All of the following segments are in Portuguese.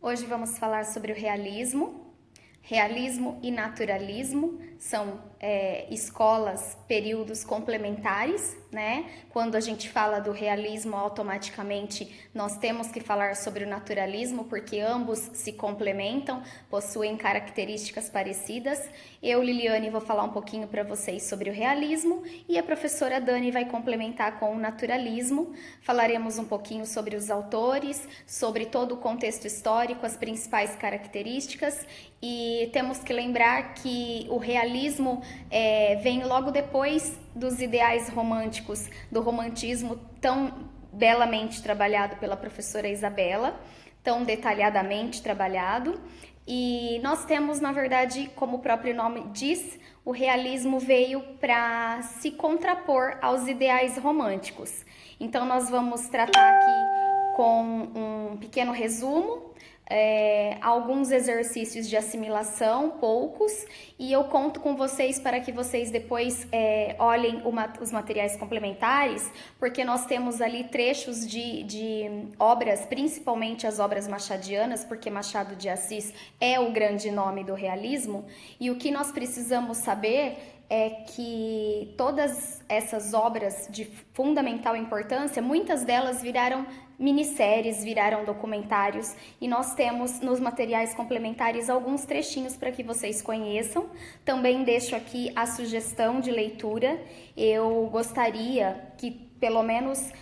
Hoje vamos falar sobre o realismo. Realismo e naturalismo são escolas, períodos complementares, né? Quando a gente fala do realismo, automaticamente nós temos que falar sobre o naturalismo, porque ambos se complementam, possuem características parecidas. Eu, Liliane, vou falar um pouquinho para vocês sobre o realismo e a professora Dani vai complementar com o naturalismo. Falaremos um pouquinho sobre os autores, sobre todo o contexto histórico, as principais características, e temos que lembrar que o realismo vem logo depois dos ideais românticos, do romantismo tão belamente trabalhado pela professora Isabela, tão detalhadamente trabalhado. E nós temos, na verdade, como o próprio nome diz, o realismo veio para se contrapor aos ideais românticos. Então, nós vamos tratar aqui com um pequeno resumo, alguns exercícios de assimilação, poucos, e eu conto com vocês para que vocês depois olhem os materiais complementares, porque nós temos ali trechos de obras, principalmente as obras machadianas, porque Machado de Assis é o grande nome do realismo, e o que nós precisamos saber é que todas essas obras de fundamental importância, muitas delas viraram minisséries, viraram documentários, e nós temos nos materiais complementares alguns trechinhos para que vocês conheçam. Também deixo aqui a sugestão de leitura. Eu gostaria que pelo menos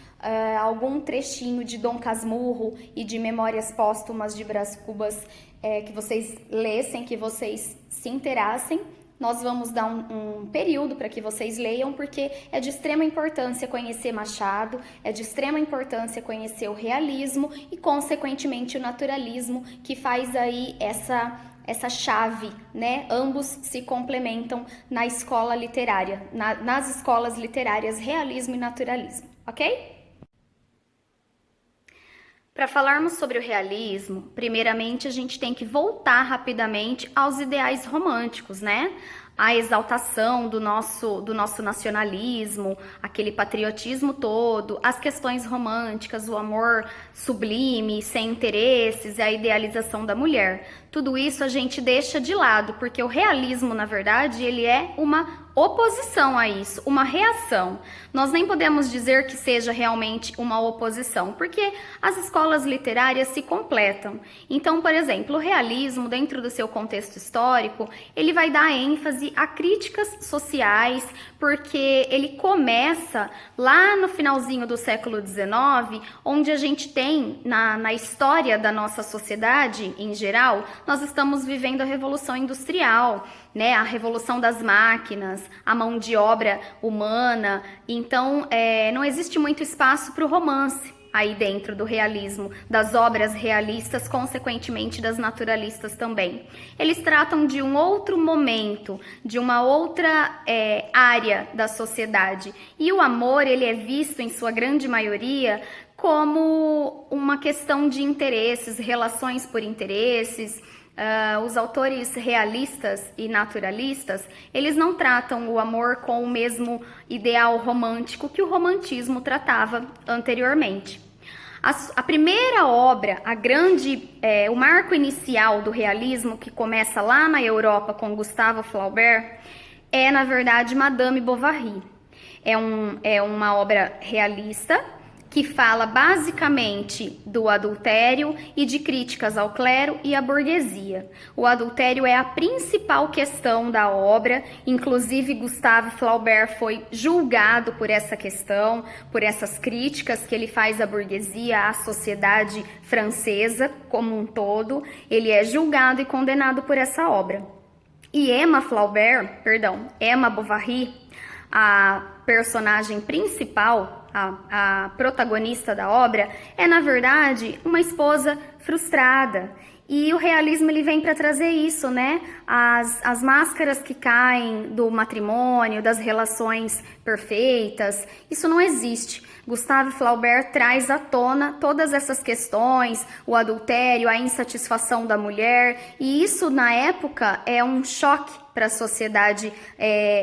algum trechinho de Dom Casmurro e de Memórias Póstumas de Brás Cubas que vocês lessem, que vocês se inteirassem. Nós vamos dar um período para que vocês leiam, porque é de extrema importância conhecer Machado, é de extrema importância conhecer o realismo e, consequentemente, o naturalismo, que faz aí essa chave, né? Ambos se complementam na escola literária, nas escolas literárias, realismo e naturalismo, ok? Para falarmos sobre o realismo, primeiramente a gente tem que voltar rapidamente aos ideais românticos, né? A exaltação do nosso nacionalismo, aquele patriotismo todo, as questões românticas, o amor sublime, sem interesses, a idealização da mulher. Tudo isso a gente deixa de lado, porque o realismo, na verdade, ele é uma oposição a isso, uma reação. Nós nem podemos dizer que seja realmente uma oposição, porque as escolas literárias se completam. Então, por exemplo, o realismo, dentro do seu contexto histórico, ele vai dar ênfase a críticas sociais, porque ele começa lá no finalzinho do século XIX, onde a gente tem, na história da nossa sociedade em geral, nós estamos vivendo a Revolução Industrial, né, a revolução das máquinas, a mão de obra humana. Então, não existe muito espaço para o romance aí dentro do realismo, das obras realistas, consequentemente das naturalistas também. Eles tratam de um outro momento, de uma outra área da sociedade. E o amor, ele é visto, em sua grande maioria, como uma questão de interesses, relações por interesses. Os autores realistas e naturalistas, eles não tratam o amor com o mesmo ideal romântico que o romantismo tratava anteriormente. A primeira obra, o marco inicial do realismo, que começa lá na Europa com Gustave Flaubert, é, na verdade, Madame Bovary. É uma obra realista, que fala basicamente do adultério e de críticas ao clero e à burguesia. O adultério é a principal questão da obra, inclusive Gustave Flaubert foi julgado por essa questão, por essas críticas que ele faz à burguesia, à sociedade francesa como um todo. Ele é julgado e condenado por essa obra. E Emma Bovary, a personagem principal, a protagonista da obra, é, na verdade, uma esposa frustrada. E o realismo, ele vem para trazer isso, né? As máscaras que caem do matrimônio, das relações perfeitas, isso não existe. Gustave Flaubert traz à tona todas essas questões, o adultério, a insatisfação da mulher, e isso, na época, é um choque para a sociedade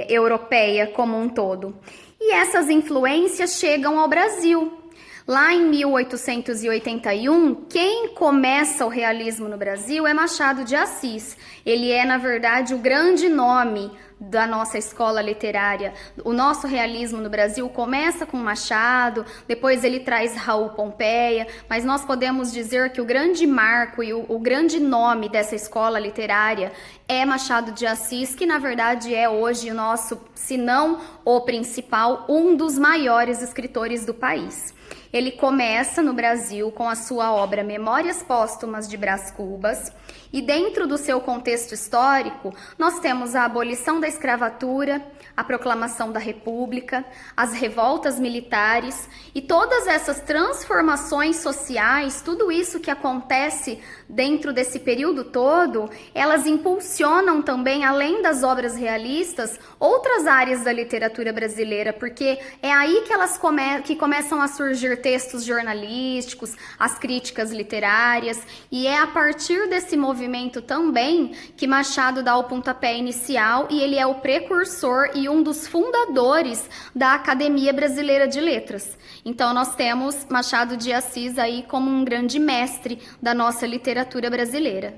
europeia como um todo. E essas influências chegam ao Brasil. Lá em 1881, quem começa o realismo no Brasil é Machado de Assis. Ele é, na verdade, o grande nome da nossa escola literária. O nosso realismo no Brasil começa com Machado, depois ele traz Raul Pompeia, mas nós podemos dizer que o grande marco e o grande nome dessa escola literária é Machado de Assis, que na verdade é hoje o nosso, se não o principal, um dos maiores escritores do país. Ele começa no Brasil com a sua obra Memórias Póstumas de Brás Cubas, e dentro do seu contexto histórico, nós temos a abolição da escravatura, a proclamação da República, as revoltas militares e todas essas transformações sociais, tudo isso que acontece dentro desse período todo, elas impulsionam também, além das obras realistas, outras áreas da literatura brasileira, porque é aí que elas começam a surgir textos jornalísticos, as críticas literárias, e é a partir desse movimento também que Machado dá o pontapé inicial, e ele é o precursor e um dos fundadores da Academia Brasileira de Letras. Então nós temos Machado de Assis aí como um grande mestre da nossa literatura brasileira.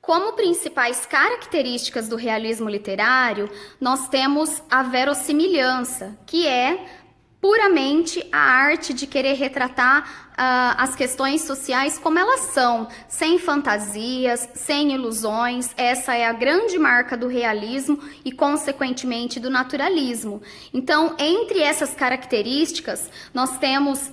Como principais características do realismo literário, nós temos a verossimilhança, que é puramente a arte de querer retratar as questões sociais como elas são, sem fantasias, sem ilusões. Essa é a grande marca do realismo e, consequentemente, do naturalismo. Então, entre essas características, nós temos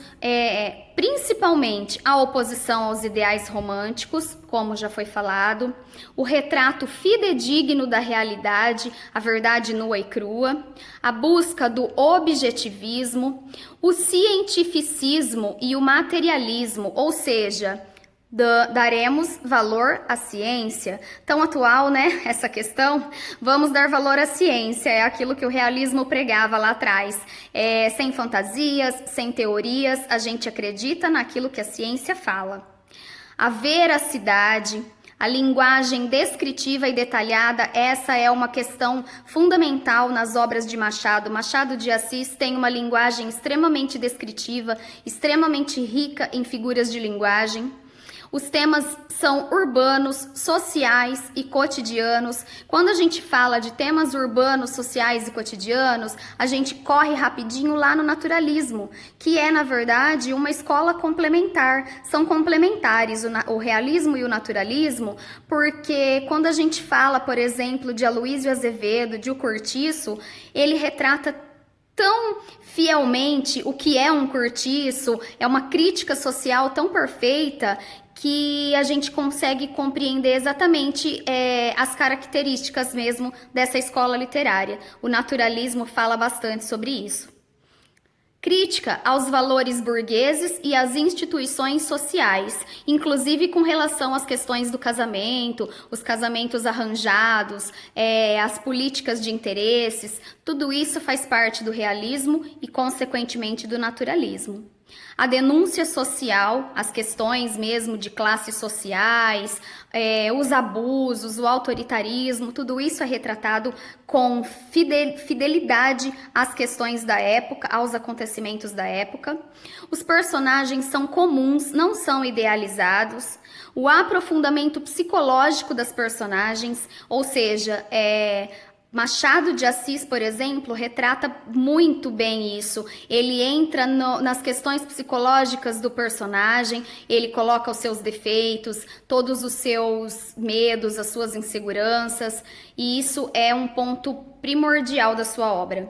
principalmente a oposição aos ideais românticos, como já foi falado, o retrato fidedigno da realidade, a verdade nua e crua, a busca do objetivismo, o cientificismo e o materialismo, ou seja, daremos valor à ciência. Tão atual, né, essa questão? Vamos dar valor à ciência, é aquilo que o realismo pregava lá atrás. Sem fantasias, sem teorias, a gente acredita naquilo que a ciência fala. A veracidade, a linguagem descritiva e detalhada, essa é uma questão fundamental nas obras de Machado. Machado de Assis tem uma linguagem extremamente descritiva, extremamente rica em figuras de linguagem. Os temas são urbanos, sociais e cotidianos. Quando a gente fala de temas urbanos, sociais e cotidianos, a gente corre rapidinho lá no naturalismo, que é, na verdade, uma escola complementar. São complementares o realismo e o naturalismo, porque quando a gente fala, por exemplo, de Aloísio Azevedo, de O Cortiço, ele retrata tão fielmente o que é um cortiço, é uma crítica social tão perfeita que a gente consegue compreender exatamente as características mesmo dessa escola literária. O naturalismo fala bastante sobre isso. Crítica aos valores burgueses e às instituições sociais, inclusive com relação às questões do casamento, os casamentos arranjados, as políticas de interesses, tudo isso faz parte do realismo e, consequentemente, do naturalismo. A denúncia social, as questões mesmo de classes sociais, os abusos, o autoritarismo, tudo isso é retratado com fidelidade às questões da época, aos acontecimentos da época. Os personagens são comuns, não são idealizados. O aprofundamento psicológico das personagens, ou seja, Machado de Assis, por exemplo, retrata muito bem isso. Ele entra nas questões psicológicas do personagem, ele coloca os seus defeitos, todos os seus medos, as suas inseguranças, e isso é um ponto primordial da sua obra.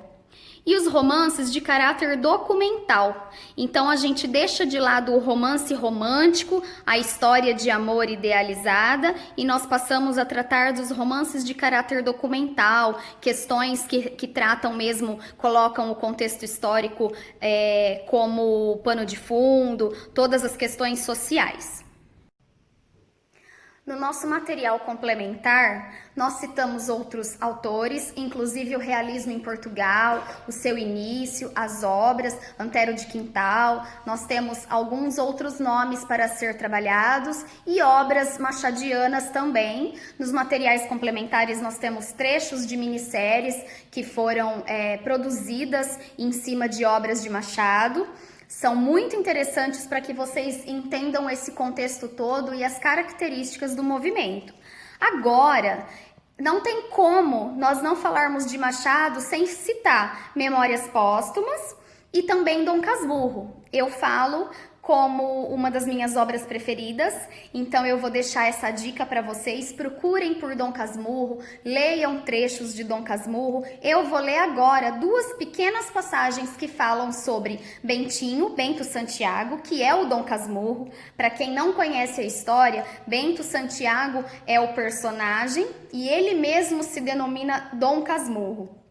E os romances de caráter documental. Então a gente deixa de lado o romance romântico, a história de amor idealizada, e nós passamos a tratar dos romances de caráter documental, questões que tratam mesmo, colocam o contexto histórico como pano de fundo, todas as questões sociais. No nosso material complementar, nós citamos outros autores, inclusive o realismo em Portugal, o seu início, as obras, Antero de Quintal. Nós temos alguns outros nomes para ser trabalhados e obras machadianas também. Nos materiais complementares nós temos trechos de minisséries que foram produzidas em cima de obras de Machado. São muito interessantes para que vocês entendam esse contexto todo e as características do movimento. Agora, não tem como nós não falarmos de Machado sem citar Memórias Póstumas e também Dom Casmurro. Eu falo como uma das minhas obras preferidas, então eu vou deixar essa dica para vocês. Procurem por Dom Casmurro, leiam trechos de Dom Casmurro. Eu vou ler agora duas pequenas passagens que falam sobre Bento Santiago, que é o Dom Casmurro. Para quem não conhece a história, Bento Santiago é o personagem e ele mesmo se denomina Dom Casmurro.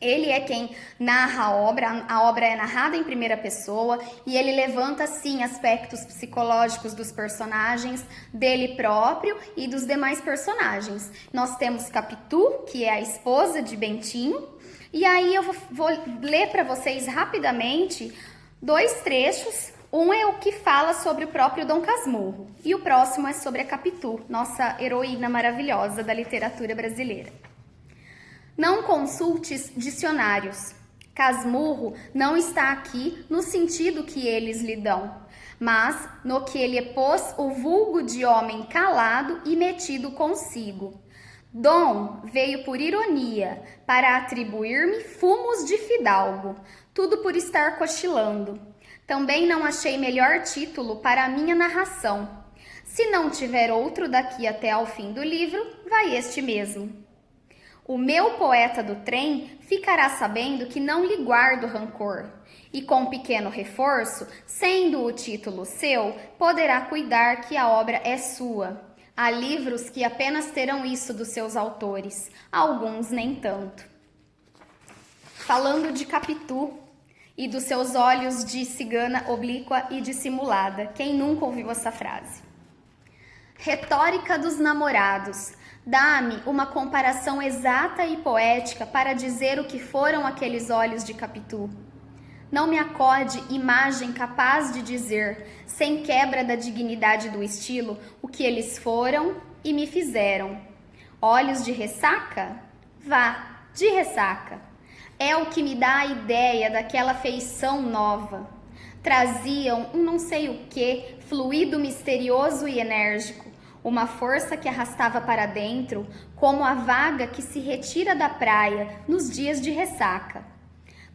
Ele é quem narra a obra é narrada em primeira pessoa e ele levanta, sim, aspectos psicológicos dos personagens, dele próprio e dos demais personagens. Nós temos Capitu, que é a esposa de Bentinho, e aí eu vou ler para vocês rapidamente dois trechos. Um é o que fala sobre o próprio Dom Casmurro e o próximo é sobre a Capitu, nossa heroína maravilhosa da literatura brasileira. Não consultes dicionários. Casmurro não está aqui no sentido que eles lhe dão, mas no que ele pôs o vulgo de homem calado e metido consigo. Dom veio por ironia, para atribuir-me fumos de fidalgo, tudo por estar cochilando. Também não achei melhor título para a minha narração. Se não tiver outro daqui até ao fim do livro, vai este mesmo. O meu poeta do trem ficará sabendo que não lhe guardo rancor, e com pequeno reforço, sendo o título seu, poderá cuidar que a obra é sua. Há livros que apenas terão isso dos seus autores, alguns nem tanto. Falando de Capitu e dos seus olhos de cigana oblíqua e dissimulada, quem nunca ouviu essa frase? Retórica dos namorados. Dá-me uma comparação exata e poética para dizer o que foram aqueles olhos de Capitu. Não me acode imagem capaz de dizer, sem quebra da dignidade do estilo, o que eles foram e me fizeram. Olhos de ressaca? Vá, de ressaca. É o que me dá a ideia daquela feição nova. Traziam um não sei o que, fluido misterioso e enérgico. Uma força que arrastava para dentro, como a vaga que se retira da praia nos dias de ressaca.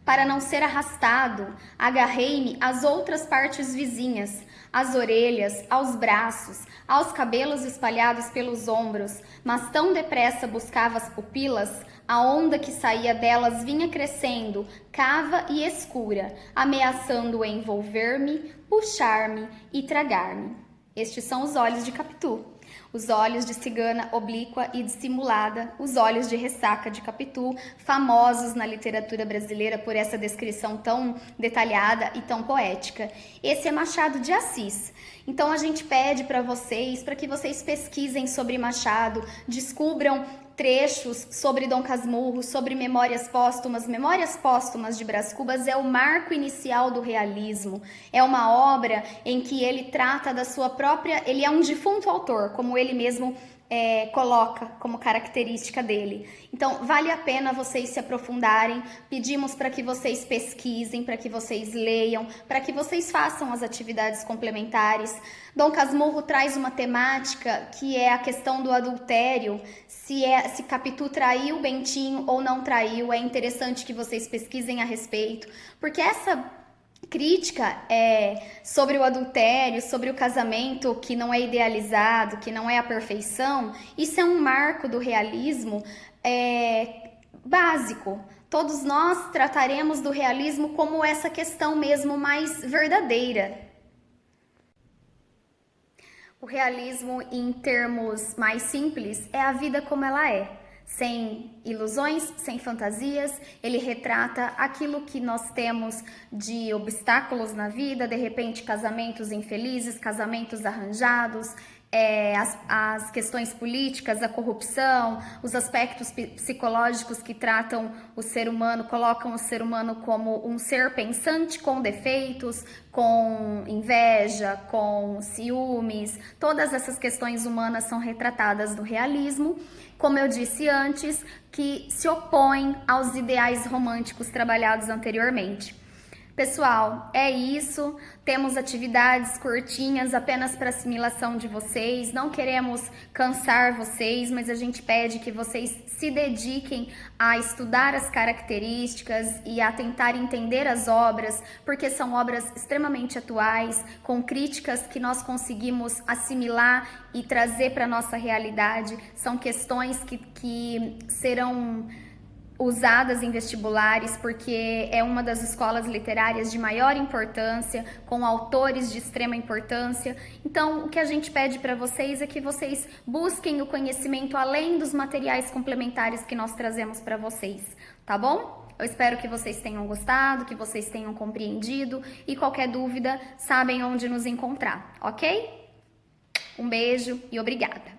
Para não ser arrastado, agarrei-me às outras partes vizinhas, às orelhas, aos braços, aos cabelos espalhados pelos ombros, mas tão depressa buscava as pupilas, a onda que saía delas vinha crescendo, cava e escura, ameaçando envolver-me, puxar-me e tragar-me. Estes são os olhos de Capitu. Os olhos de cigana oblíqua e dissimulada, os olhos de ressaca de Capitu, famosos na literatura brasileira por essa descrição tão detalhada e tão poética. Esse é Machado de Assis. Então a gente pede para que vocês pesquisem sobre Machado, descubram trechos sobre Dom Casmurro, sobre Memórias Póstumas. Memórias Póstumas de Brás Cubas é o marco inicial do realismo. É uma obra em que ele trata da sua própria... Ele é um defunto autor, como ele mesmo coloca como característica dele. Então, vale a pena vocês se aprofundarem. Pedimos para que vocês pesquisem, para que vocês leiam, para que vocês façam as atividades complementares. Dom Casmurro traz uma temática que é a questão do adultério, se Capitu traiu Bentinho ou não traiu. É interessante que vocês pesquisem a respeito, porque essa crítica sobre o adultério, sobre o casamento que não é idealizado, que não é a perfeição, isso é um marco do realismo básico. Todos nós trataremos do realismo como essa questão mesmo mais verdadeira. O realismo, em termos mais simples, é a vida como ela é. Sem ilusões, sem fantasias, ele retrata aquilo que nós temos de obstáculos na vida, de repente casamentos infelizes, casamentos arranjados, as questões políticas, a corrupção, os aspectos psicológicos que tratam o ser humano, colocam o ser humano como um ser pensante com defeitos, com inveja, com ciúmes. Todas essas questões humanas são retratadas no realismo, como eu disse antes, que se opõem aos ideais românticos trabalhados anteriormente. Pessoal, é isso. Temos atividades curtinhas apenas para assimilação de vocês. Não queremos cansar vocês, mas a gente pede que vocês se dediquem a estudar as características e a tentar entender as obras, porque são obras extremamente atuais, com críticas que nós conseguimos assimilar e trazer para a nossa realidade. São questões que serão usadas em vestibulares, porque é uma das escolas literárias de maior importância, com autores de extrema importância. Então, o que a gente pede para vocês é que vocês busquem o conhecimento além dos materiais complementares que nós trazemos para vocês, tá bom? Eu espero que vocês tenham gostado, que vocês tenham compreendido e qualquer dúvida, sabem onde nos encontrar, ok? Um beijo e obrigada!